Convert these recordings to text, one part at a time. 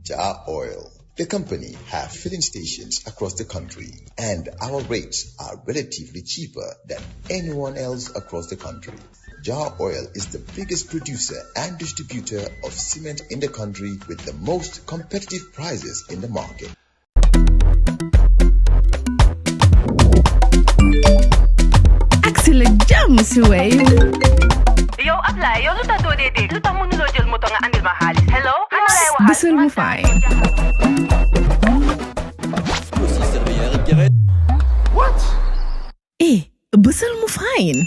Jar Oil. The company have filling stations across the country, and our rates are relatively cheaper than anyone else across the country. Jar Oil is the biggest producer and distributor of cement in the country with the most competitive prices in the market. Axel jam si Wave. Yo, apply. Yo, luta do de. Luta mo nulo jël moto nga andil ma xaalis. Hello? Bisul mu fine. What? Bisul mu fine.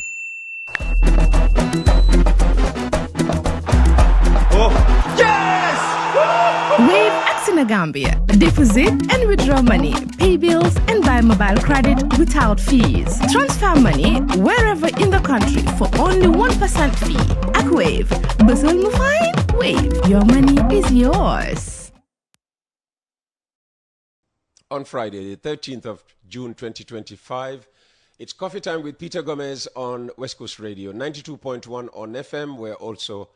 Oh, yes! Wave Axina Gambia. Deposit and withdraw money, pay bills and buy mobile credit without fees. Transfer money wherever in the country for only 1% fee. At Wave. Bisul mu fine? Wave. Your money is yours. On Friday, the 13th of June 2025, it's coffee time with Peter Gomez on West Coast Radio, 92.1 on FM. We're also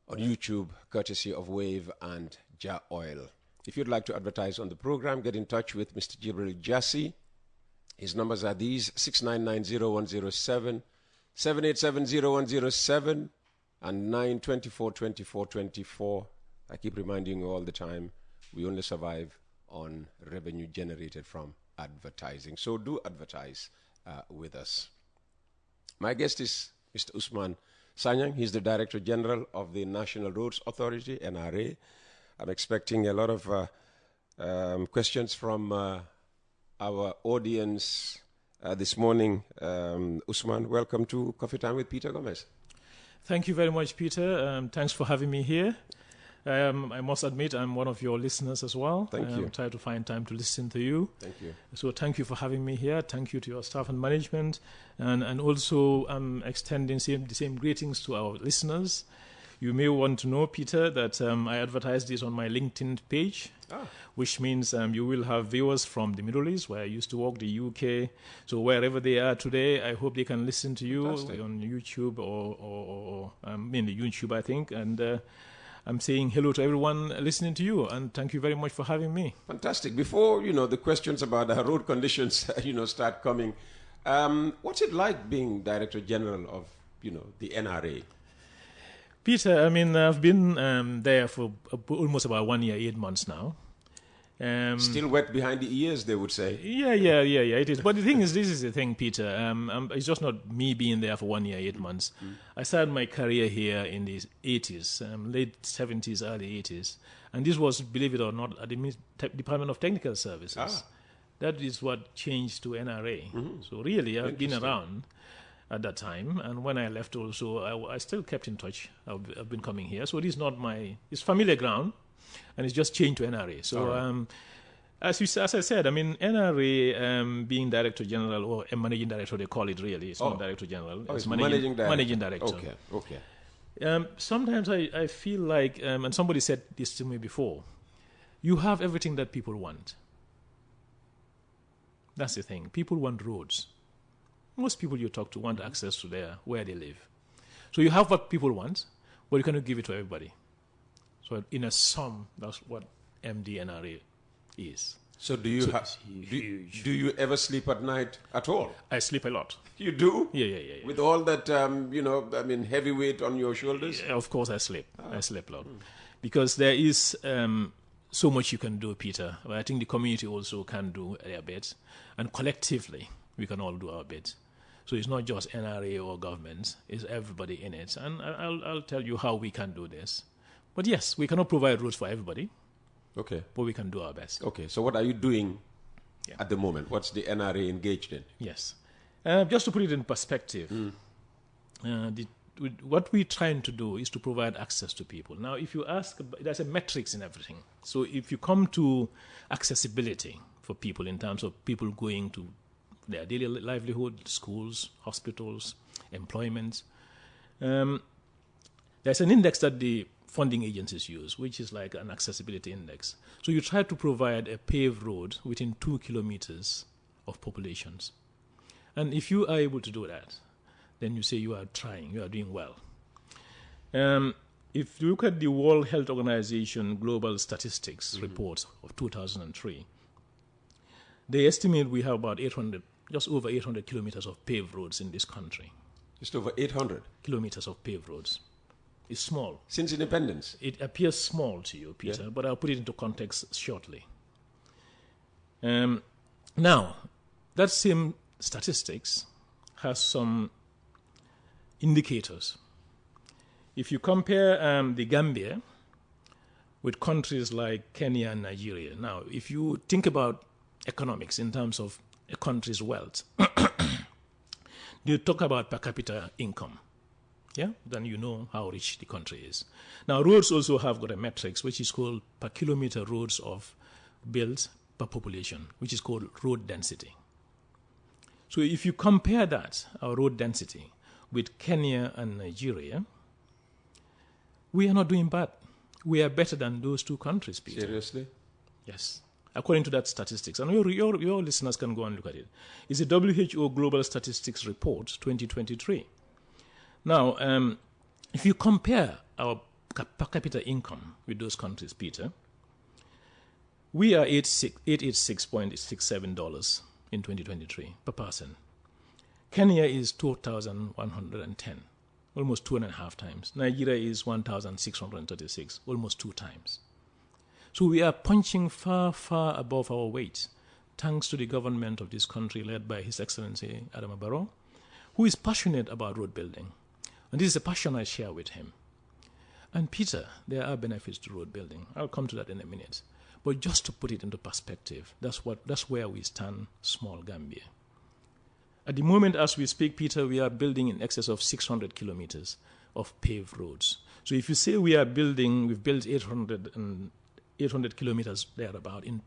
on YouTube, courtesy of Wave and Jar Oil. If you'd like to advertise on the program, get in touch with Mr. Jibril Jassi. His numbers are these: 6990-107, 787-0107, and 924-2424. I keep reminding you all the time, we only survive on revenue generated from advertising. So do advertise with us. My guest is Mr. Ousman Sanyang. He's the Director General of the National Roads Authority, NRA. I'm expecting a lot of questions from our audience this morning. Ousman, welcome to Coffee Time with Peter Gomez. Thank you very much, Peter. Thanks for having me here. I must admit I'm one of your listeners as well. Thank you. Try to find time to listen to you. Thank you. So thank you for having me here. Thank you to your staff and management. And also I'm extending the same greetings to our listeners. You may want to know, Peter, that I advertise this on my LinkedIn page, which means you will have viewers from the Middle East, where I used to work, the UK. So wherever they are today, I hope they can listen to you on YouTube or mainly YouTube, I think. And I'm saying hello to everyone listening to you, and thank you very much for having me. Fantastic. Before, the questions about the road conditions, start coming, what's it like being Director General of, the NRA? Peter, I've been there for almost about 1 year, 8 months now. Still wet behind the ears, they would say. Yeah, it is. But the thing is, this is the thing, Peter. It's just not me being there for 1 year, 8 months. I started my career here in the 80s, late 70s, early 80s. And this was, believe it or not, at the Department of Technical Services. That is what changed to NRA. So really, I've been around at that time. And when I left also, I still kept in touch. I've been coming here. So it is not it's familiar ground. And it's just changed to NRA. So, as I said, NRA being Director General or a Managing Director, they call it really. It's not Director General. It's Managing Director. Okay. Sometimes I feel like, and somebody said this to me before, you have everything that people want. That's the thing. People want roads. Most people you talk to want access to where they live. So you have what people want, but you cannot give it to everybody. So in a sum, that's what MDNRA is. So do you ever sleep at night at all? I sleep a lot. You do? Yeah. With all that, heavy weight on your shoulders? Yeah, of course I sleep. I sleep a lot. Because there is so much you can do, Peter. I think the community also can do their bit. And collectively, we can all do our bit. So it's not just NRA or government. It's everybody in it. And I'll tell you how we can do this. But yes, we cannot provide roads for everybody. Okay. But we can do our best. Okay. So what are you doing at the moment? What's the NRA engaged in? Yes. Just to put it in perspective, what we're trying to do is to provide access to people. Now, if you ask, there's a metrics in everything. So if you come to accessibility for people in terms of people going to their daily livelihood, schools, hospitals, employment, there's an index that the funding agencies use, which is like an accessibility index. So you try to provide a paved road within 2 kilometers of populations. And if you are able to do that, then you say you are trying, you are doing well. if you look at the World Health Organization Global Statistics report of 2003, they estimate we have about just over 800 kilometers of paved roads in this country. Just over 800 kilometers of paved roads. It's small. Since independence? It appears small to you, Peter, but I'll put it into context shortly. Now, that same statistics has some indicators. If you compare the Gambia with countries like Kenya and Nigeria, now, if you think about economics in terms of a country's wealth, you talk about per capita income, then you know how rich the country is. Now, roads also have got a metrics which is called per kilometer roads of built per population, which is called road density. So if you compare that, our road density, with Kenya and Nigeria, we are not doing bad. We are better than those two countries, Peter. Seriously? Yes. According to that statistics, and your listeners can go and look at it. It's a WHO Global Statistics Report 2023. Now, if you compare our per capita income with those countries, Peter, we are $886.67 in 2023 per person. Kenya is 2,110, almost 2.5 times. Nigeria is 1,636, almost 2 times. So we are punching far, far above our weight, thanks to the government of this country led by His Excellency Adama Barrow, who is passionate about road building. And this is a passion I share with him. And Peter, there are benefits to road building. I'll come to that in a minute. But just to put it into perspective, that's where we stand, small Gambia. At the moment as we speak, Peter, we are building in excess of 600 kilometers of paved roads. So if you say we've built 800 kilometers thereabout in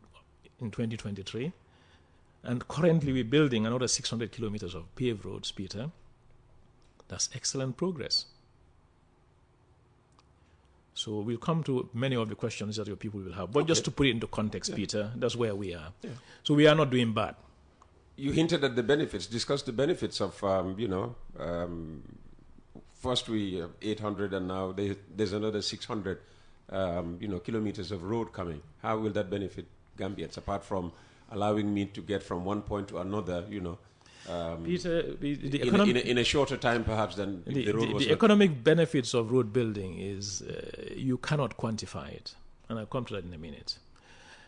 2023, and currently we're building another 600 kilometers of paved roads, Peter, that's excellent progress. So we'll come to many of the questions that your people will have. But just to put it into context, Peter, that's where we are. Yeah. So we are not doing bad. You hinted at the benefits, discussed the benefits of, first we 800 and now there's another 600, kilometers of road coming. How will that benefit Gambians, apart from allowing me to get from one point to another, Peter, in a shorter time perhaps than the road was. The economic benefits of road building is you cannot quantify it, and I'll come to that in a minute.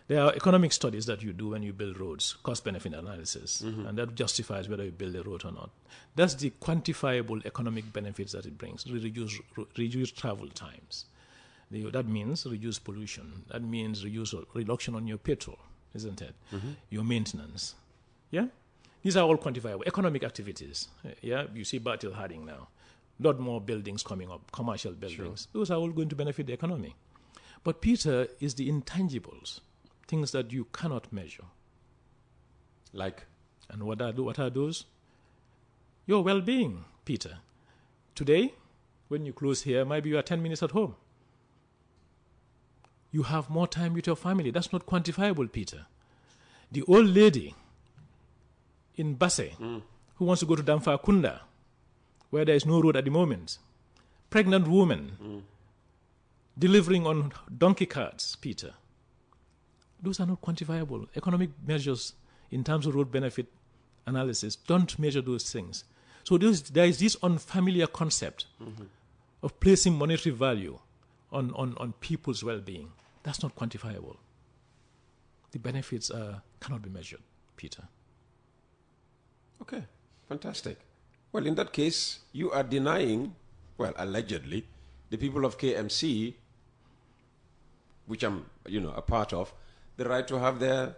There are economic studies that you do when you build roads, cost-benefit analysis, and that justifies whether you build a road or not. That's the quantifiable economic benefits that it brings. Reduce travel times. That means reduce pollution. That means reduction on your petrol, isn't it? Your maintenance. Yeah? These are all quantifiable economic activities. You see Bartil Harding now. A lot more buildings coming up, commercial buildings. Sure. Those are all going to benefit the economy. But Peter is the intangibles, things that you cannot measure. Like? And what are those? Your well-being, Peter. Today, when you close here, maybe you are 10 minutes at home. You have more time with your family. That's not quantifiable, Peter. The old lady in Basse, who wants to go to Damfa-Kunda, where there is no road at the moment. Pregnant woman, delivering on donkey carts, Peter. Those are not quantifiable. Economic measures in terms of road benefit analysis don't measure those things. So there is this unfamiliar concept of placing monetary value on people's well-being. That's not quantifiable. The benefits cannot be measured, Peter. Okay, fantastic. Well, in that case, you are denying, allegedly, the people of KMC, which I'm, a part of, the right to have their,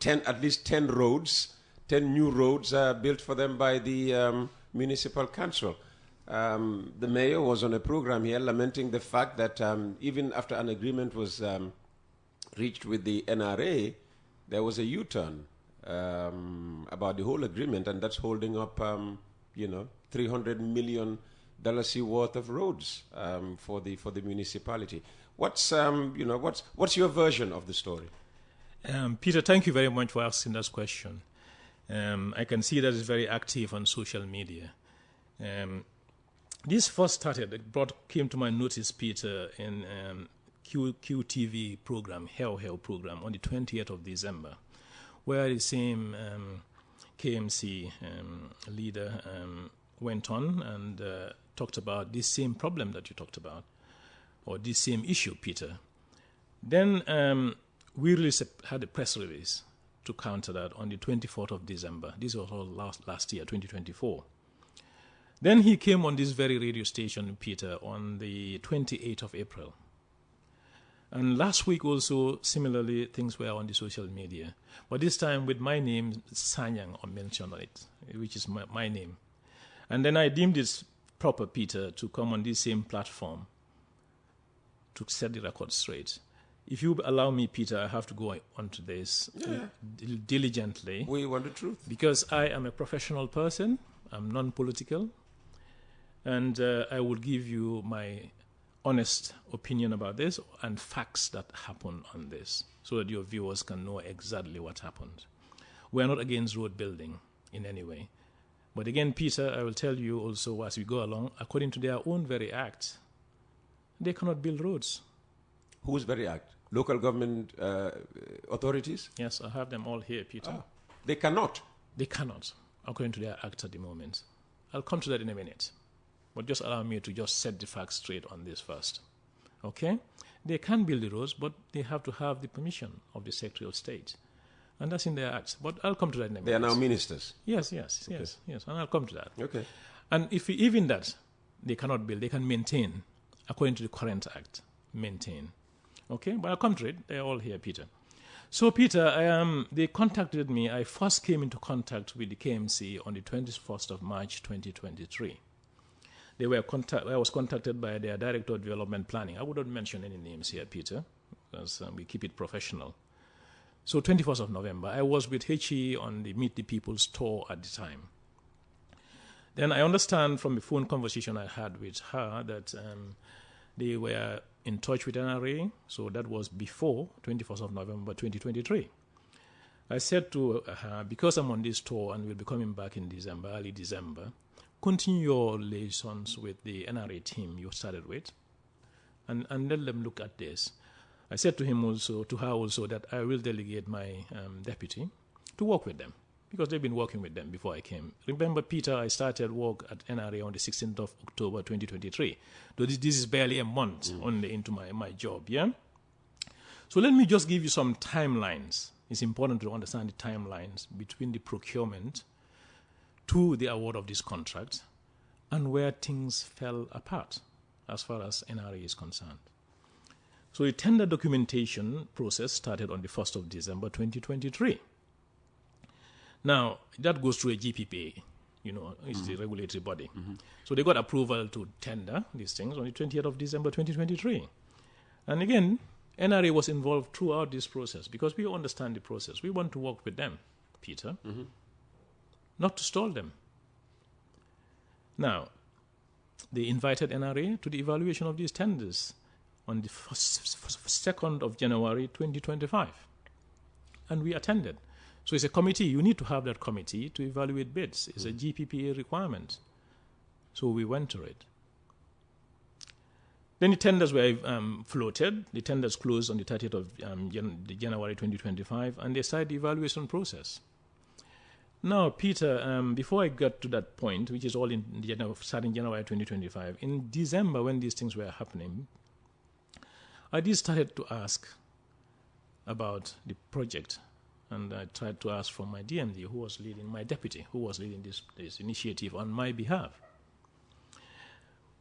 at least 10 roads, 10 new roads built for them by the municipal council. The mayor was on a program here lamenting the fact that even after an agreement was reached with the NRA, there was a U-turn about the whole agreement, and that's holding up, $300 million worth of roads for the municipality. What's your version of the story? Peter, thank you very much for asking that question. I can see that it's very active on social media. this first started, came to my notice, Peter, in QTV program, Hell program, on the 20th of December, where the same KMC leader went on and talked about this same problem that you talked about, or this same issue, Peter. Then we had a press release to counter that on the 24th of December. This was all last year, 2024. Then he came on this very radio station, Peter, on the 28th of April. And last week also, similarly, things were on the social media. But this time with my name, Sanyang, mentioned on it, which is my name. And then I deemed it proper, Peter, to come on this same platform to set the record straight. If you allow me, Peter, I have to go on to this diligently. We want the truth. Because I am a professional person. I'm non-political. And I will give you my honest opinion about this and facts that happen on this so that your viewers can know exactly what happened. We are not against road building in any way. But again, Peter, I will tell you also as we go along, according to their own very act, they cannot build roads. Whose very act? Local government authorities? Yes, I have them all here, Peter. Ah, they cannot? They cannot, according to their act at the moment. I'll come to that in a minute. But just allow me to just set the facts straight on this first. Okay? They can build the roads, but they have to have the permission of the Secretary of State. And that's in their acts. But I'll come to that in a minute. They are now ministers? Yes. Okay. Yes. And I'll come to that. Okay. And if even that, they cannot build, they can maintain, according to the current act, maintain. Okay? But I'll come to it. They're all here, Peter. So, Peter, they contacted me. I first came into contact with the KMC on the 21st of March, 2023. I was contacted by their Director of Development Planning. I wouldn't mention any names here, Peter, because we keep it professional. So 21st of November, I was with HE on the Meet the People's tour at the time. Then I understand from the phone conversation I had with her that they were in touch with NRA, so that was before 21st of November 2023. I said to her, because I'm on this tour and will be coming back in December, early December, continue your liaisons with the NRA team you started with and let them look at this. I said to her also that I will delegate my deputy to work with them because they've been working with them before I came. Remember, Peter, I started work at NRA on the 16th of October 2023. So this is barely a month only into my job, yeah? So let me just give you some timelines. It's important to understand the timelines between the procurement to the award of this contract and where things fell apart as far as NRA is concerned. So the tender documentation process started on the 1st of December 2023. Now, that goes through a GPPA, it's the regulatory body. So they got approval to tender these things on the 20th of December 2023. And again, NRA was involved throughout this process because we understand the process. We want to work with them, Peter. Not to stall them. Now, they invited NRA to the evaluation of these tenders on the 2nd of January 2025. And we attended. So it's a committee. You need to have that committee to evaluate bids. It's a GPPA requirement. So we went to it. Then the tenders were floated. The tenders closed on the 30th of January 2025, and they started the evaluation process. Now, Peter, before I got to that point, which is all starting January 2025, in December when these things were happening, I did started to ask about the project, and I tried to ask from my DMD, who was leading, my deputy, who was leading this initiative on my behalf.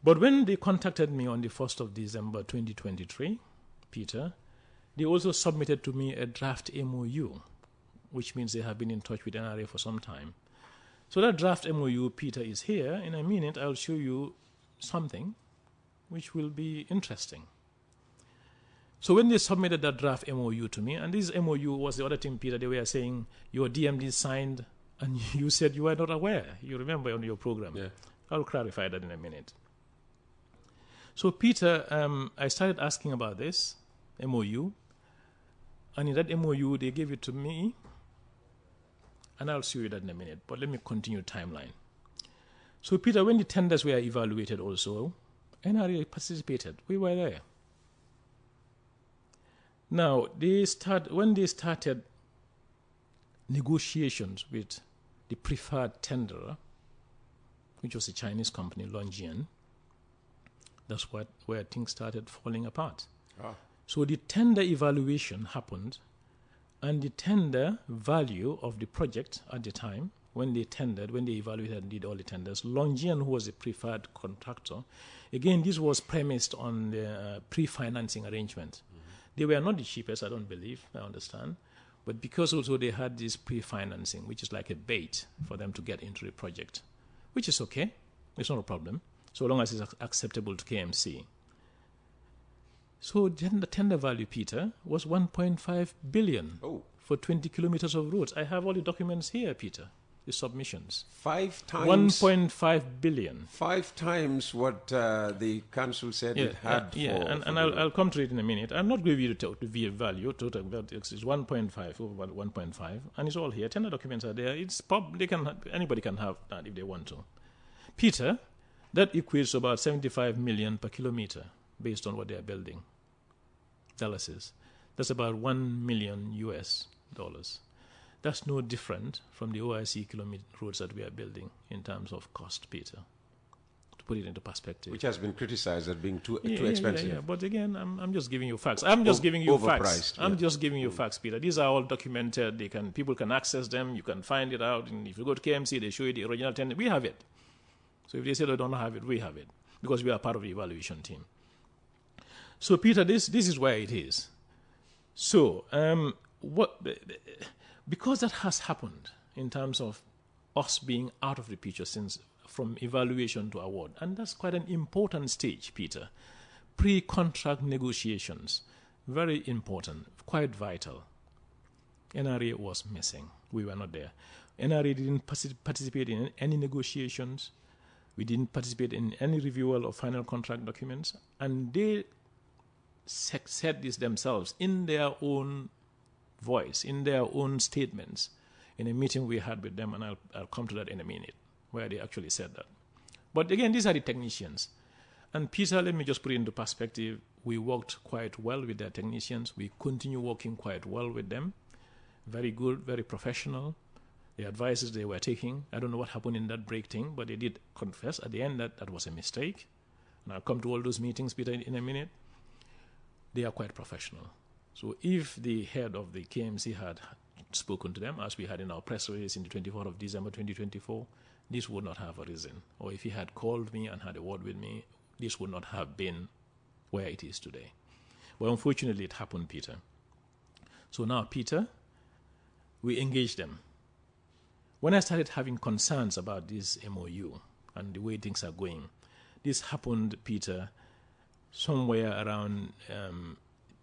But when they contacted me on the 1st of December 2023, Peter, they also submitted to me a draft MOU, which means they have been in touch with NRA for some time. So that draft MOU, Peter, is here. In a minute, I'll show you something which will be interesting. So when they submitted that draft MOU to me, and this MOU was the other thing, Peter, they were saying your DMD signed, and you said you were not aware. You remember on your program. Yeah. I'll clarify that in a minute. So, Peter, I started asking about this MOU, and in that MOU, they gave it to me, and I'll show you that in a minute, but let me continue timeline. So, Peter, when the tenders were evaluated also, NRA participated. We were there. Now, when they started negotiations with the preferred tenderer, which was a Chinese company, Longian, that's where things started falling apart. So the tender evaluation happened, and the tender value of the project at the time, when they evaluated and did all the tenders, Longian, who was a preferred contractor, again, this was premised on the pre-financing arrangement. They were not the cheapest, I don't believe, I understand, but because also they had this pre-financing, which is like a bait for them to get into the project, which is okay, it's not a problem, so long as it's acceptable to KMC. So then the tender value, Peter, was 1.5 billion for 20 kilometers of roads. I have all the documents here, Peter, the submissions. 5 times. 1.5 billion. 5 times what the council said it had for. And I'll come to it in a minute. I'm not going to give you the value, total, but it's 1.5, over 1.5, and it's all here. Tender documents are there. It's anybody can have that if they want to. Peter, that equates to about 75 million per kilometer, based on what they are building. Dollars. That's about $1 million US. That's no different from the OIC kilometer roads that we are building in terms of cost, Peter. To put it into perspective. Which has been criticized as being too expensive. Yeah. But again, I'm just giving you facts. I'm just giving you facts. Yeah. I'm just giving you facts, Peter. These are all documented. People can access them. You can find it out. And if you go to KMC, they show you the original tender. We have it. So if they say they don't have it, we have it, because we are part of the evaluation team. So, Peter, this is where it is. So, because that has happened in terms of us being out of the picture since from evaluation to award, and that's quite an important stage, Peter. Pre-contract negotiations, very important, quite vital. NRA was missing. We were not there. NRA didn't participate in any negotiations. We didn't participate in any review of final contract documents, and they said this themselves in their own voice, in their own statements, in a meeting we had with them, and I'll come to that in a minute, where they actually said that. But again, these are the technicians. And Peter, let me just put it into perspective. We worked quite well with their technicians. We continue working quite well with them. Very good, very professional. The advices they were taking, I don't know what happened in that break thing, but they did confess at the end that that was a mistake. And I'll come to all those meetings, Peter, in a minute. They are quite professional. So if the head of the KMC had spoken to them, as we had in our press release in the 24th of December 2024, this would not have arisen. Or if he had called me and had a word with me, this would not have been where it is today. But unfortunately, it happened, Peter. So now, Peter, we engaged them. When I started having concerns about this MOU and the way things are going, this happened, Peter, somewhere around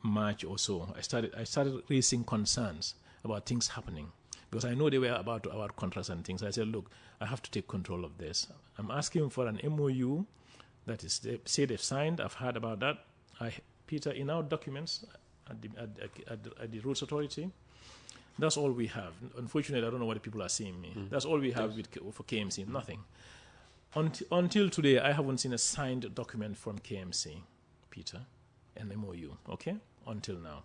March or so. I started raising concerns about things happening, because I know they were about to award contracts and things. I said, look, I have to take control of this. I'm asking for an MOU that is, they say they've signed. I've heard about that. Peter, in our documents at the Roads Authority, that's all we have. Unfortunately, I don't know whether people are seeing me. That's all we have for KMC, nothing. Until today, I haven't seen a signed document from KMC, Peter, an MOU, okay? Until now.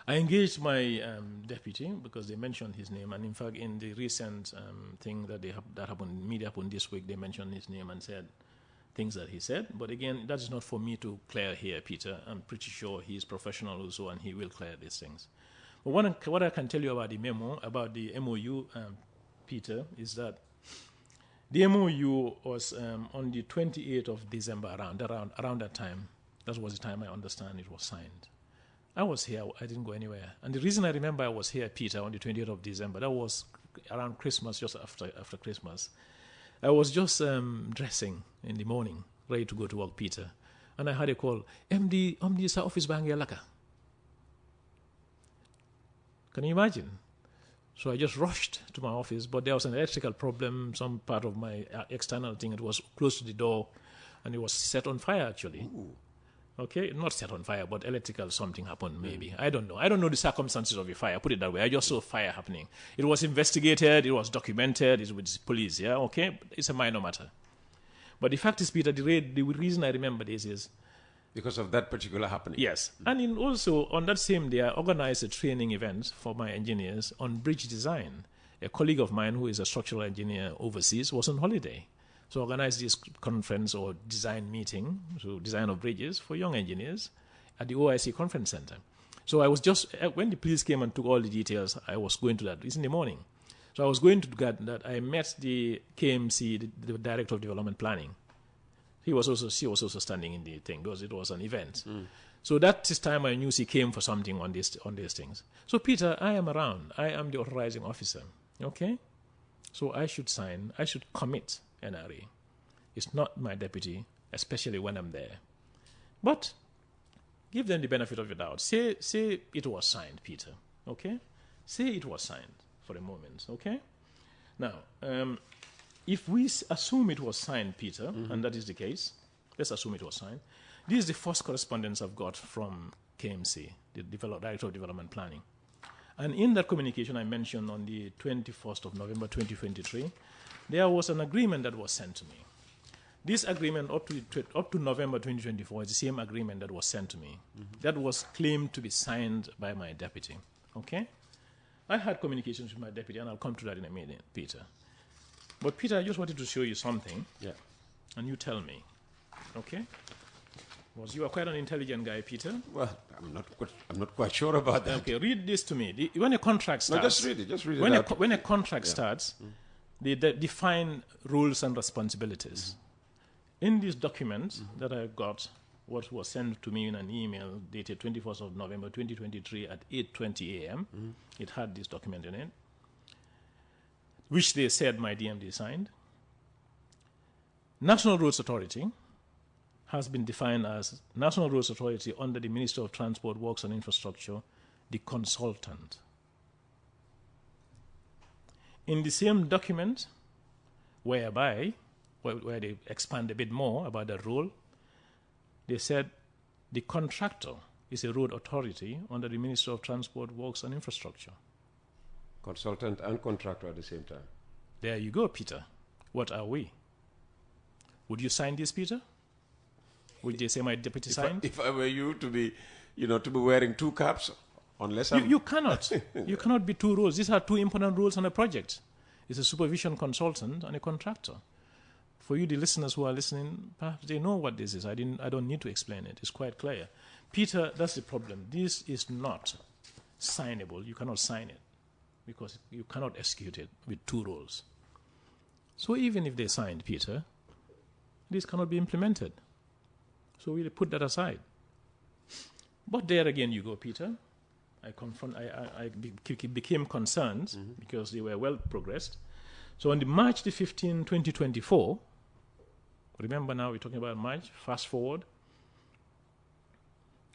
I engaged my deputy, because they mentioned his name, and in fact, in the recent thing that happened, media happened this week, they mentioned his name and said things that he said. But again, that is not for me to clear here, Peter. I'm pretty sure he is professional also, and he will clear these things. But what I can tell you about the memo, about the MOU, Peter, is that the MOU was on the 28th of December, around that time. That was the time I understand it was signed. I was here. I didn't go anywhere. And the reason I remember I was here, Peter, on the 28th of December, that was around Christmas, just after Christmas. I was just dressing in the morning, ready to go to work, Peter. And I had a call, MD sa office bang laka. Can you imagine? So I just rushed to my office, but there was an electrical problem, some part of my external thing. It was close to the door, and it was set on fire, actually. Ooh. Okay, not set on fire, but electrical something happened maybe. I don't know. I don't know the circumstances of the fire. Put it that way. I just saw fire happening. It was investigated. It was documented. It's with the police. Yeah, okay. It's a minor matter. But the fact is, Peter, the reason I remember this is because of that particular happening. Yes, and also on that same day, I organized a training event for my engineers on bridge design. A colleague of mine who is a structural engineer overseas was on holiday. So I organized this conference or design meeting, so design of bridges for young engineers at the OIC Conference Center. So I was just, when the police came and took all the details, I was going to that. It's in the morning. So I was going to that. I met the KMC, the Director of Development Planning. She was also standing in the thing because it was an event. So that this time I knew she came for something on these things. So Peter, I am around. I am the authorizing officer. Okay? So I should sign. I should commit NRA. It's not my deputy, especially when I'm there. But give them the benefit of the doubt. Say it was signed, Peter. Okay? Say it was signed for a moment. Okay? Now, if we assume it was signed, Peter, and that is the case, let's assume it was signed. This is the first correspondence I've got from KMC, the Director of Development Planning. And in that communication I mentioned on the 21st of November 2023, there was an agreement that was sent to me. This agreement up to November 2024 is the same agreement that was sent to me. That was claimed to be signed by my deputy. Okay? I had communications with my deputy, and I'll come to that in a minute, Peter. But Peter, I just wanted to show you something. Yeah. And you tell me. Okay? Because you are quite an intelligent guy, Peter. Well, I'm not quite sure about that. Okay, read this to me. When a contract starts... No, just read it. When a contract starts, they define rules and responsibilities. In this document that I got, what was sent to me in an email dated 21st of November 2023 at 8:20 a.m., it had this document in it, which they said my DMD signed. National Roads Authority has been defined as National Roads Authority under the Ministry of Transport, Works and Infrastructure, the consultant. In the same document, where they expand a bit more about the role, they said the contractor is a road authority under the Ministry of Transport, Works and Infrastructure. Consultant and contractor at the same time. There you go, Peter. What are we? Would you sign this, Peter? Would they say my deputy signed? If I were you to be wearing two caps, unless I'm... You cannot. You cannot be two roles. These are two important roles on a project. It's a supervision consultant and a contractor. For you, the listeners who are listening, perhaps they know what this is. I don't need to explain it. It's quite clear. Peter, that's the problem. This is not signable. You cannot sign it because you cannot execute it with two roles. So even if they signed, Peter, this cannot be implemented. So we'll put that aside. But there again you go, Peter. I became concerned because they were well progressed. So on the March the 15th, 2024, remember now we're talking about March, fast forward,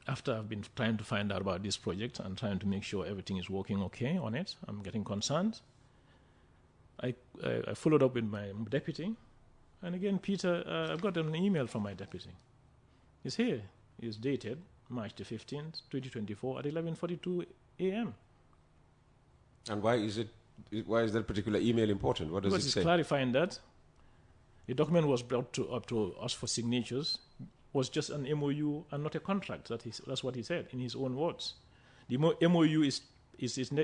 after I've been trying to find out about this project and trying to make sure everything is working okay on it, I'm getting concerned. I followed up with my deputy. And again, Peter, I've got an email from my deputy. It's here. It's dated March the 15th, 2024 at 11:42 a.m. And why is that particular email important? What does because it say? It's clarifying that the document was brought up to us for signatures, was just an MOU and not a contract. That's what he said in his own words. The MOU is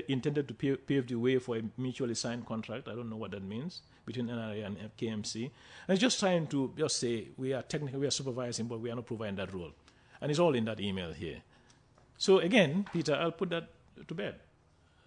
intended to pave the way for a mutually signed contract. I don't know what that means between NRA and KMC. And it's just trying to just say we are supervising, but we are not providing that role. And it's all in that email here. So again, Peter, I'll put that to bed.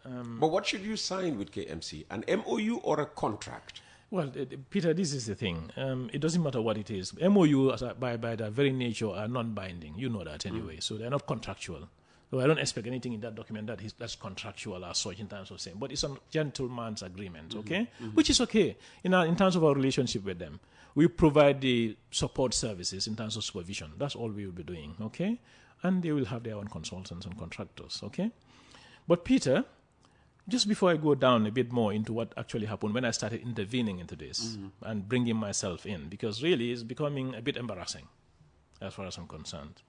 But what should you sign with KMC? An MOU or a contract? Well, Peter, this is the thing. It doesn't matter what it is. MOU, by their very nature, are non-binding. You know that anyway. So they're not contractual. So I don't expect anything in that document that's contractual as such in terms of saying. But it's a gentleman's agreement, okay? Which is okay in terms of our relationship with them. We provide the support services in terms of supervision. That's all we will be doing, okay? And they will have their own consultants and contractors, okay? But Peter, just before I go down a bit more into what actually happened when I started intervening into this and bringing myself in, because really it's becoming a bit embarrassing as far as I'm concerned.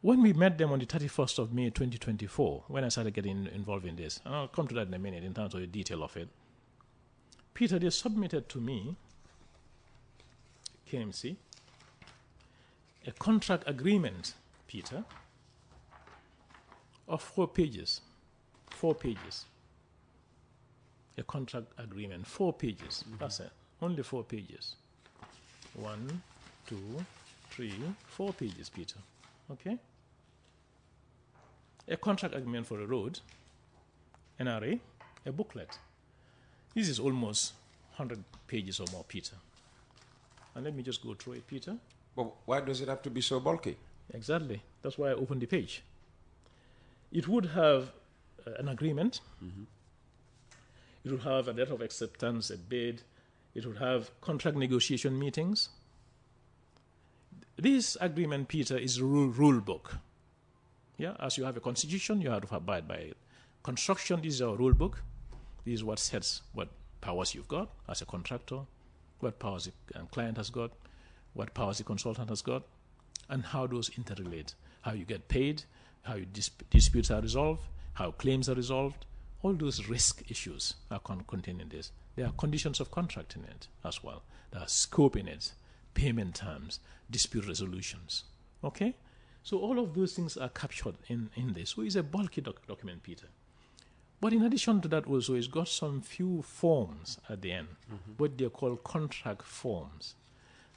when we met them on the 31st of May 2024, when I started getting involved in this, and I'll come to that in a minute in terms of the detail of it, Peter, they submitted to me, KMC, a contract agreement, Peter, of 4 pages. 4 pages. A contract agreement, 4 pages. That's it. Only 4 pages. 1, 2, 3, 4 pages, Peter. Okay? A contract agreement for a road, NRA, a booklet. This is almost 100 pages or more, Peter. And let me just go through it, Peter. But why does it have to be so bulky? Exactly. That's why I opened the page. It would have an agreement. It would have a letter of acceptance, a bid. It would have contract negotiation meetings. This agreement, Peter, is a rule book. Yeah, as you have a constitution, you have to abide by it. Construction, this is our rule book. This is what sets what powers you've got as a contractor, what powers the client has got, what powers the consultant has got, and how those interrelate. How you get paid, how you disputes are resolved, how claims are resolved. All those risk issues are contained in this. There are conditions of contract in it as well. There are scope in it, payment terms, dispute resolutions. Okay? So all of those things are captured in this. So it's a bulky document, Peter. But in addition to that also, it's got some few forms at the end, what they call contract forms.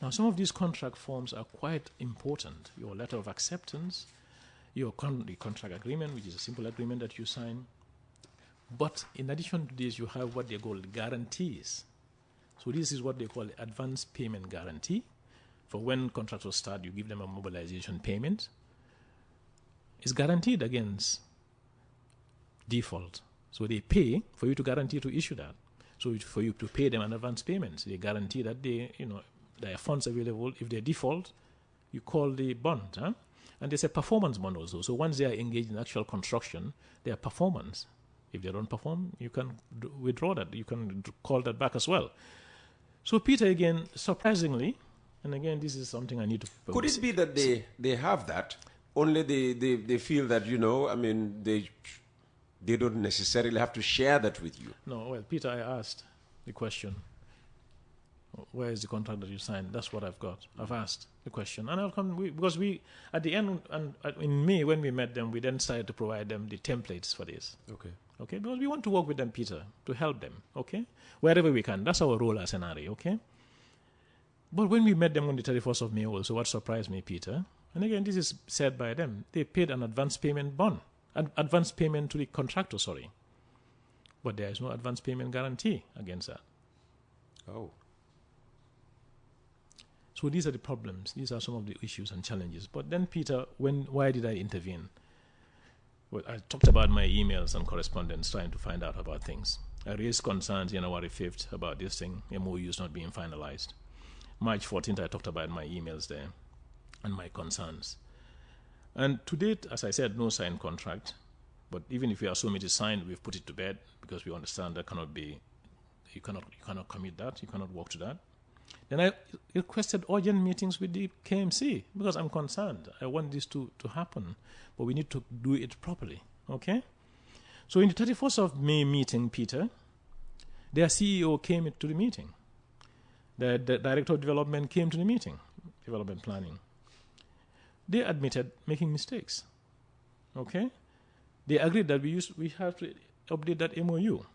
Now, some of these contract forms are quite important. Your letter of acceptance, the contract agreement, which is a simple agreement that you sign. But in addition to this, you have what they call guarantees. So this is what they call advance payment guarantee. For when contractors start, you give them a mobilization payment. It's guaranteed against default. So they pay for you to guarantee to issue that. So for you to pay them an advance payment, they guarantee that there are funds available. If they default, you call the bond. Huh? And there's a performance bond also. So once they are engaged in actual construction, their performance, if they don't perform, you can withdraw that. You can call that back as well. So Peter, again, surprisingly, and again, this is something I need to... Could it be that they have that, only they feel that, they don't necessarily have to share that with you? No, well, Peter, I asked the question, where is the contract that you signed? That's what I've got. I've asked the question. And I'll come, because at the end, and in May, when we met them, we then decided to provide them the templates for this. Okay, because we want to work with them, Peter, to help them, okay? Wherever we can. That's our role as NRA, okay? But when we met them on the 31st of May also, what surprised me, Peter, and again, this is said by them, they paid an advance payment bond, an advance payment to the contractor, sorry. But there is no advance payment guarantee against that. Oh. So these are the problems. These are some of the issues and challenges. But then, Peter, why did I intervene? Well, I talked about my emails and correspondence trying to find out about things. I raised concerns January 5th about this thing, MOUs not being finalized. March 14th, I talked about my emails there and my concerns. And to date, as I said, no signed contract. But even if we assume it is signed, we've put it to bed because we understand that cannot be, you cannot commit that, you cannot walk to that. Then I requested urgent meetings with the KMC because I'm concerned. I want this to happen, but we need to do it properly, okay? So in the 31st of May meeting, Peter, their CEO came to the meeting. The Director of Development came to the meeting, development planning. They admitted making mistakes, okay? They agreed that we have to update that MOU.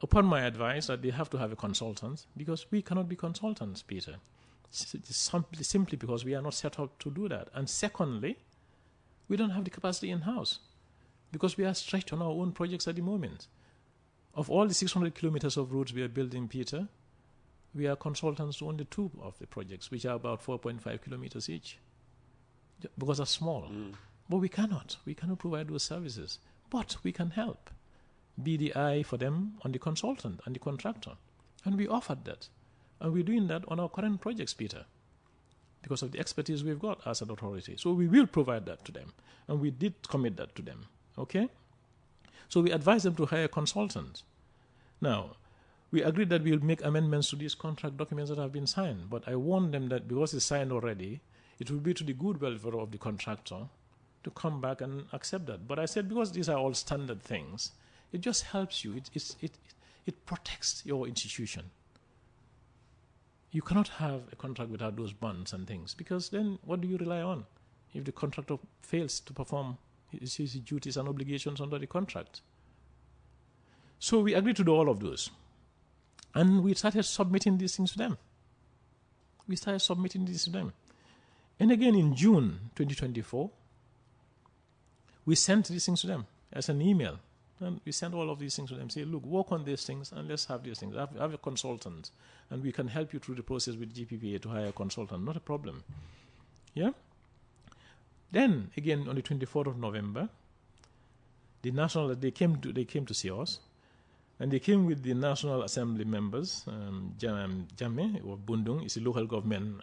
Upon my advice that they have to have a consultant, because we cannot be consultants, Peter. Simply because we are not set up to do that. And secondly, we don't have the capacity in-house because we are stretched on our own projects at the moment. Of all the 600 kilometers of roads we are building, Peter, we are consultants to only 2 of the projects, which are about 4.5 kilometers each, because they're small. But we cannot provide those services. But we can help. Be the eye for them on the consultant and the contractor. And we offered that. And we're doing that on our current projects, Peter, because of the expertise we've got as an authority. So we will provide that to them. And we did commit that to them. Okay? So we advised them to hire a consultant. Now, we agreed that we'll make amendments to these contract documents that have been signed. But I warned them that because it's signed already, it will be to the good welfare of the contractor to come back and accept that. But I said, because these are all standard things, it just helps you. It protects your institution. You cannot have a contract without those bonds and things, because then what do you rely on if the contractor fails to perform his duties and obligations under the contract? So we agreed to do all of those. And we started submitting these things to them. And again in June 2024, we sent these things to them as an email. And we sent all of these things to them. Say, look, work on these things and let's have these things. Have a consultant, and we can help you through the process with GPPA to hire a consultant. Not a problem. Yeah? Then, again, on the 24th of November, they came to see us. And they came with the National Assembly members, Jame or Bundung, is a local government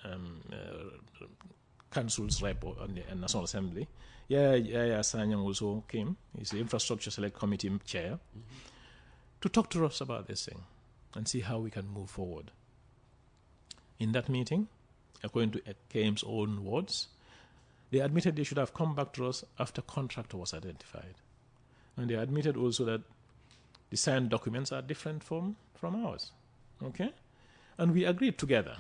council's rep on the National Assembly. Sanyang also came. He's the Infrastructure Select Committee chair, to talk to us about this thing and see how we can move forward. In that meeting, according to KM's own words, they admitted they should have come back to us after contractor was identified. And they admitted also that the signed documents are different from ours. Okay? And we agreed together.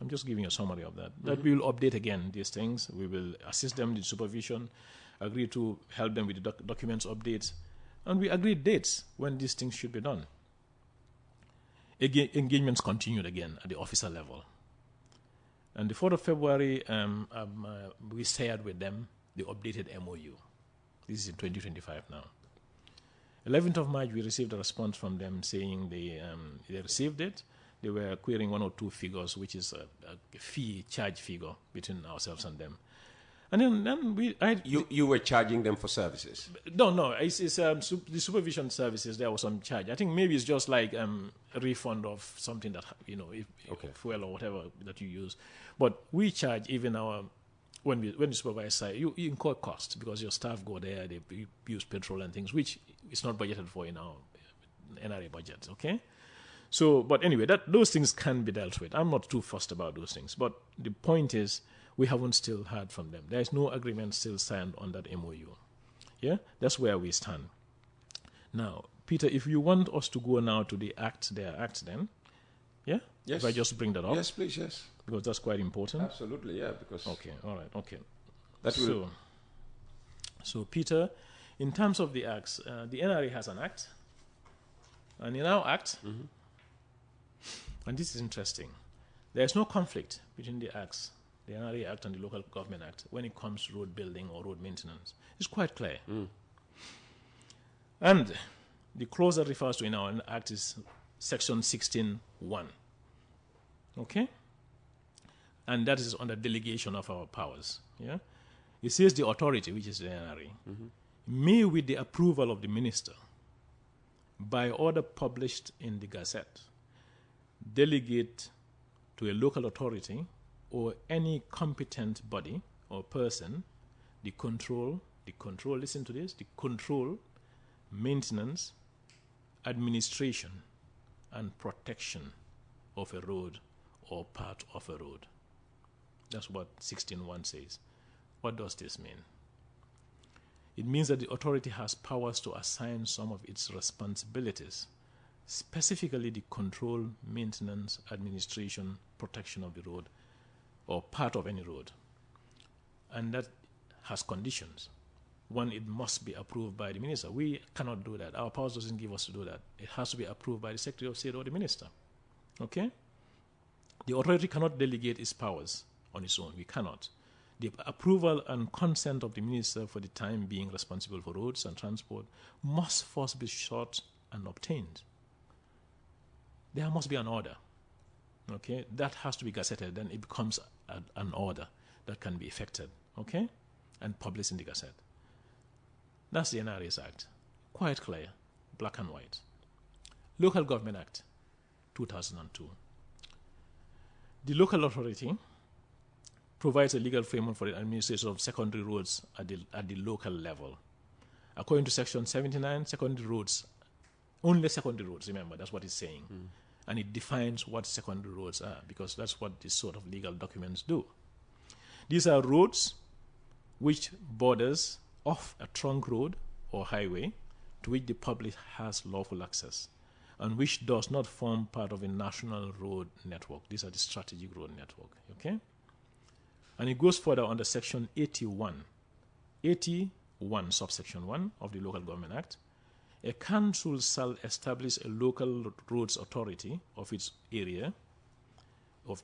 I'm just giving a summary of that. That we will update again these things. We will assist them with supervision, agree to help them with the documents updates, and we agreed dates when these things should be done. Engagements continued again at the officer level. And the 4th of February, we shared with them the updated MOU. This is in 2025 now. 11th of March, we received a response from them saying they received it. They were querying one or two figures, which is a charge figure between ourselves and them. And then You were charging them for services? No. It's the supervision services. There was some charge. I think maybe it's just like a refund of something that fuel or whatever that you use. But we charge even when the supervisor, you incur costs because your staff go there, they use petrol and things, which is not budgeted for in our NRA budget. Okay. So, but anyway, those things can be dealt with. I'm not too fussed about those things. But the point is, we haven't still heard from them. There is no agreement still signed on that MOU. Yeah? That's where we stand. Now, Peter, if you want us to go now to their act then, yeah? Yes. If I just bring that up. Yes, please, yes. Because that's quite important. Absolutely, yeah. Because okay, all right, okay. So, Peter, in terms of the acts, the NRA has an act. And in our act, and this is interesting, there is no conflict between the acts, the NRA Act and the Local Government Act, when it comes to road building or road maintenance. It's quite clear. And the clause that refers to in our act is Section 16(1). Okay? And that is under delegation of our powers. Yeah? It says the authority, which is the NRA, may, with the approval of the minister, by order published in the Gazette, delegate to a local authority or any competent body or person the control, listen to this, the control, maintenance, administration, and protection of a road or part of a road. That's what 16(1) says. What does this mean? It means that the authority has powers to assign some of its responsibilities, specifically the control, maintenance, administration, protection of the road, or part of any road. And that has conditions. One, it must be approved by the minister. We cannot do that. Our powers doesn't give us to do that. It has to be approved by the Secretary of State or the minister. Okay? The authority cannot delegate its powers on its own. We cannot. The approval and consent of the minister for the time being responsible for roads and transport must first be sought and obtained. There must be an order. Okay? That has to be gazetted. Then it becomes an order that can be effected. Okay? And published in the Gazette. That's the NRA's Act. Quite clear. Black and white. Local Government Act, 2002. The local authority provides a legal framework for the administration of secondary roads at the local level. According to Section 79, secondary roads, only secondary roads, remember, that's what it's saying. And it defines what secondary roads are, because that's what these sort of legal documents do. These are roads which borders off a trunk road or highway to which the public has lawful access and which does not form part of a national road network. These are the strategic road network, okay? And it goes further under section 81, subsection 1 of the Local Government Act. A council shall establish a local roads authority of its area of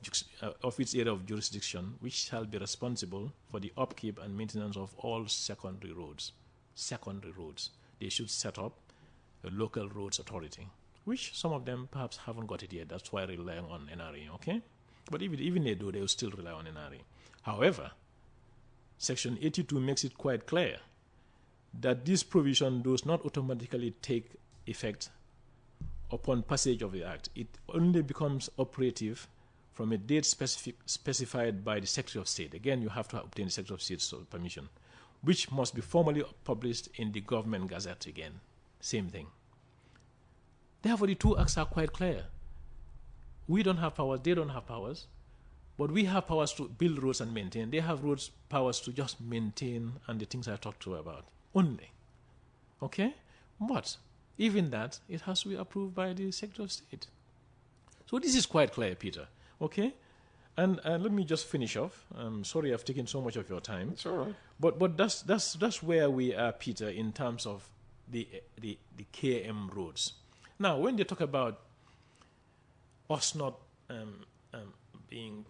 jurisdiction, which shall be responsible for the upkeep and maintenance of all secondary roads. Secondary roads. They should set up a local roads authority, which some of them perhaps haven't got it yet. That's why they're relying on NRA, okay? But even they do, they will still rely on NRA. However, Section 82 makes it quite clear that this provision does not automatically take effect upon passage of the Act. It only becomes operative from a date specified by the Secretary of State. Again, you have to obtain the Secretary of State's permission, which must be formally published in the Government Gazette again. Same thing. Therefore, the two acts are quite clear. We don't have powers, they don't have powers, but we have powers to build roads and maintain. They have powers to just maintain and the things I talked to about only. Okay? But even that, it has to be approved by the Secretary of State. So this is quite clear, Peter. Okay? And let me just finish off. I'm sorry I've taken so much of your time. It's all right. But that's where we are, Peter, in terms of the KM roads. Now, when they talk about us not being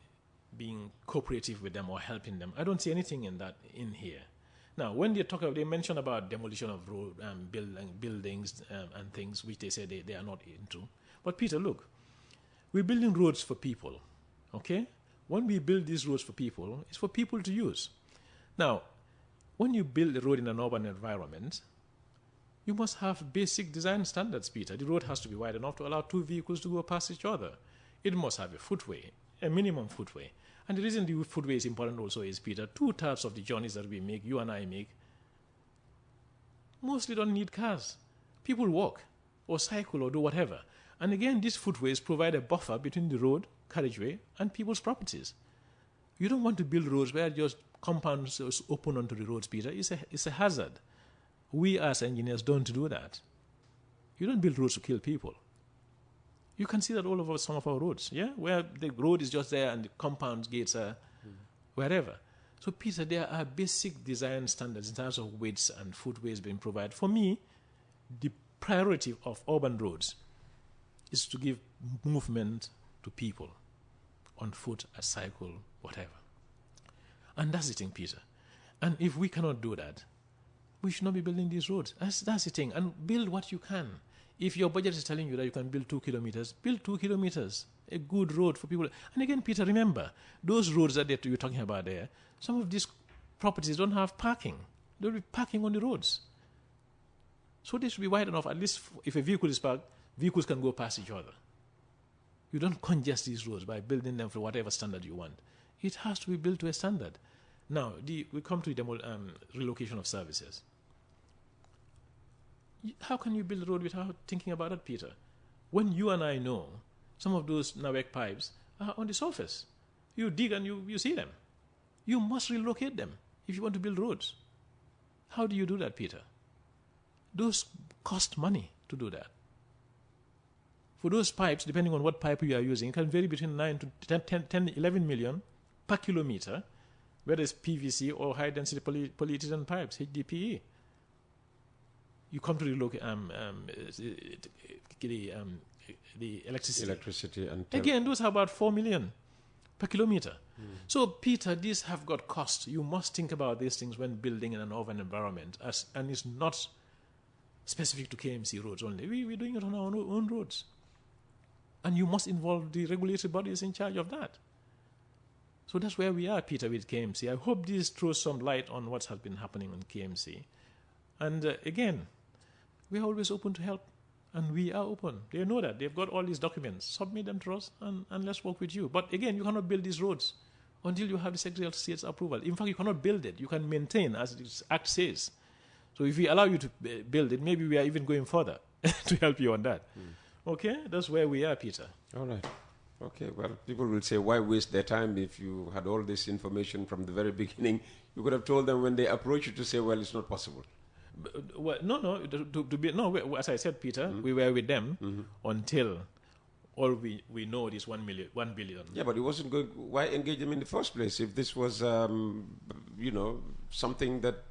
cooperative with them or helping them, I don't see anything in here. Now, when they mention about demolition of road buildings and things which they say they are not into. But Peter, look, we're building roads for people, okay? When we build these roads for people, it's for people to use. Now, when you build a road in an urban environment, you must have basic design standards, Peter. The road has to be wide enough to allow two vehicles to go past each other. It must have a footway, a minimum footway. And the reason the footway is important also is, Peter, 2/3 of the journeys that we make, you and I make, mostly don't need cars. People walk or cycle or do whatever. And again, these footways provide a buffer between the road, carriageway, and people's properties. You don't want to build roads where just compounds open onto the roads, Peter. It's a hazard. We as engineers don't do that. You don't build roads to kill people. You can see that all over some of our roads, yeah? Where the road is just there and the compounds, gates are wherever. So, Peter, there are basic design standards in terms of widths and footways being provided. For me, the priority of urban roads is to give movement to people on foot, a cycle, whatever. And that's the thing, Peter. And if we cannot do that, we should not be building these roads. That's the thing. And build what you can. If your budget is telling you that you can build 2 kilometers, build 2 kilometers. A good road for people. And again, Peter, remember, those roads that you're talking about there, some of these properties don't have parking. They'll be parking on the roads. So they should be wide enough. At least if a vehicle is parked, vehicles can go past each other. You don't congest these roads by building them for whatever standard you want. It has to be built to a standard. Now, we come to the relocation of services. How can you build a road without thinking about it, Peter? When you and I know some of those NAWEC pipes are on the surface, you dig and you see them. You must relocate them if you want to build roads. How do you do that, Peter? Those cost money to do that. For those pipes, depending on what pipe you are using, it can vary between 9 to 10, 11 million per kilometer, whether it's PVC or high-density polyethylene pipes, HDPE. You come to the electricity. And again, those are about 4 million per kilometer. So, Peter, these have got cost. You must think about these things when building in an urban environment, and it's not specific to KMC roads only. We're doing it on our own roads. And you must involve the regulatory bodies in charge of that. So that's where we are, Peter, with KMC. I hope this throws some light on what has been happening on KMC. And again, we are always open to help, and we are open. They know that. They've got all these documents. Submit them to us, and let's work with you. But again, you cannot build these roads until you have the Secretary of State's approval. In fact, you cannot build it. You can maintain, as this Act says. So if we allow you to build it, maybe we are even going further to help you on that. Okay? That's where we are, Peter. All right. Okay, well, people will say, why waste their time if you had all this information from the very beginning? You could have told them when they approach you to say, well, it's not possible. Well, no. As I said, Peter, we were with them until all we know is 1 billion. Yeah, but it wasn't going. Why engage them in the first place if this was, something that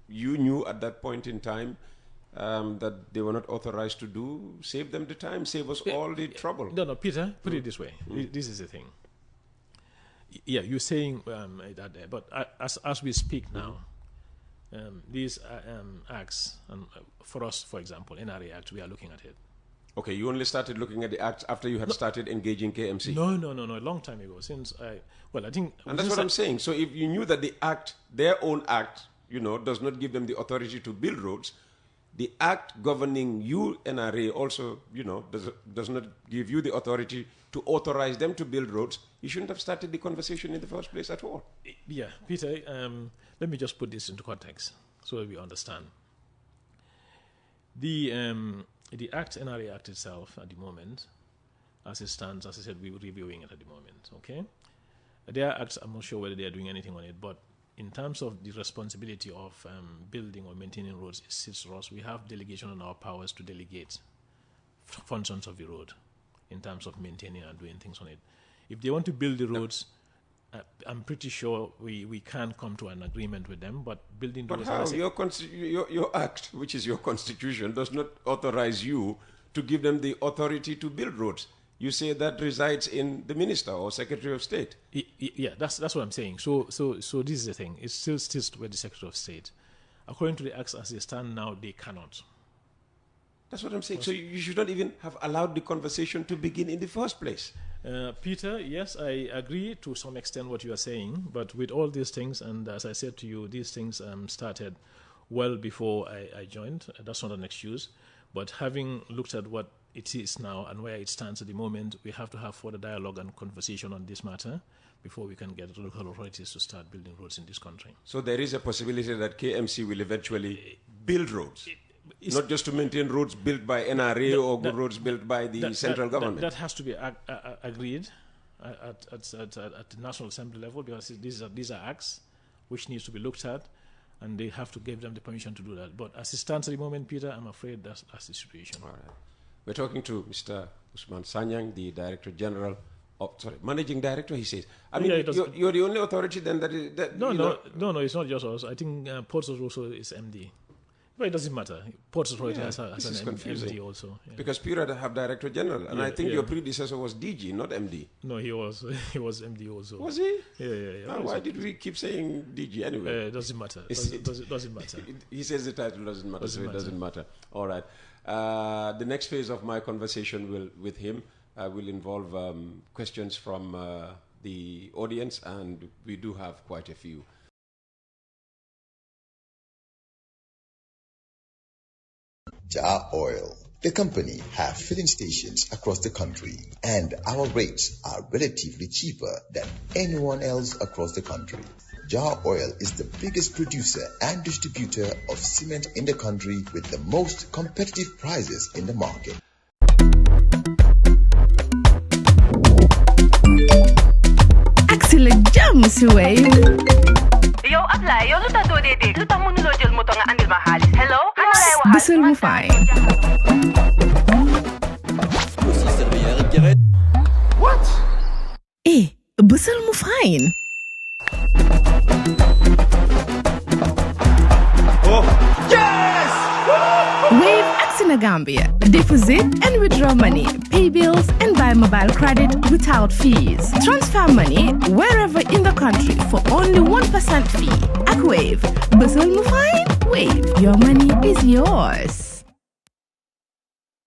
you knew at that point in time that they were not authorized to do? Save them the time, save us all the trouble. No, Peter, put it this way. This is the thing. Yeah, you're saying that there, but as we speak now, these acts, and for us, for example, NRA Act, we are looking at it. Okay, you only started looking at the act after you had started engaging KMC. No, a long time ago. I think. And that's what I'm saying. So if you knew that the act, their own act, does not give them the authority to build roads, the act governing you, NRA, also, does not give you the authority to authorize them to build roads, you shouldn't have started the conversation in the first place at all. Yeah, Peter, let me just put this into context so that we understand. The Act, NRA Act itself, at the moment, as it stands, as I said, we're reviewing it at the moment, okay? Their acts, I'm not sure whether they are doing anything on it, but in terms of the responsibility of building or maintaining roads, it sits to us. We have delegation on our powers to delegate functions of the road in terms of maintaining and doing things on it. If they want to build the roads, I'm pretty sure we can come to an agreement with them, but building But roads... how? Your act, which is your constitution, does not authorize you to give them the authority to build roads. You say that resides in the minister or secretary of state. Yeah, that's what I'm saying. So this is the thing. It still sits with the secretary of state. According to the acts as they stand now, they cannot. That's what I'm saying. So you should not even have allowed the conversation to begin in the first place. Peter, yes, I agree to some extent what you are saying, but with all these things, and as I said to you, these things started well before I joined. That's not an excuse. But having looked at what it is now and where it stands at the moment, we have to have further dialogue and conversation on this matter before we can get local authorities to start building roads in this country. So there is a possibility that KMC will eventually build roads, not just to maintain roads built by NRA or roads built by the central government. That has to be agreed at the National Assembly level, because these are acts which needs to be looked at, and they have to give them the permission to do that. But as it stands at the moment, Peter, I'm afraid that's the situation. All right. We're talking to Mr. Ousman Sanyang, the Director General, Managing Director, he says. I mean, you're the only authority then that... No, it's not just us. I think Ports also is MD. But it doesn't matter. Ports Authority has an MD also. Yeah. Because Pura have Director General, and I think your predecessor was DG, not MD. No, he was MD also. Was he? Yeah. Why did we keep saying DG anyway? It doesn't matter. Doesn't matter. He says the title doesn't matter, so it doesn't matter. All right. The next phase of my conversation with him will involve questions from the audience, and we do have quite a few. Jar Oil. The company have filling stations across the country, and our rates are relatively cheaper than anyone else across the country. Jar Oil is the biggest producer and distributor of cement in the country with the most competitive prices in the market. Axila jam si Wave. Yo, apply. Yo, luta to dede. Luta mo nulo jel mo to nga andil mahalis. Hello? Bisul mo fine. What? Bisul mo fine. Oh, yes! Wave Axina Gambia. Deposit and withdraw money, pay bills and buy mobile credit without fees. Transfer money wherever in the country for only 1% fee. At Wave. Bisul mo fine? Wave. Your money is yours.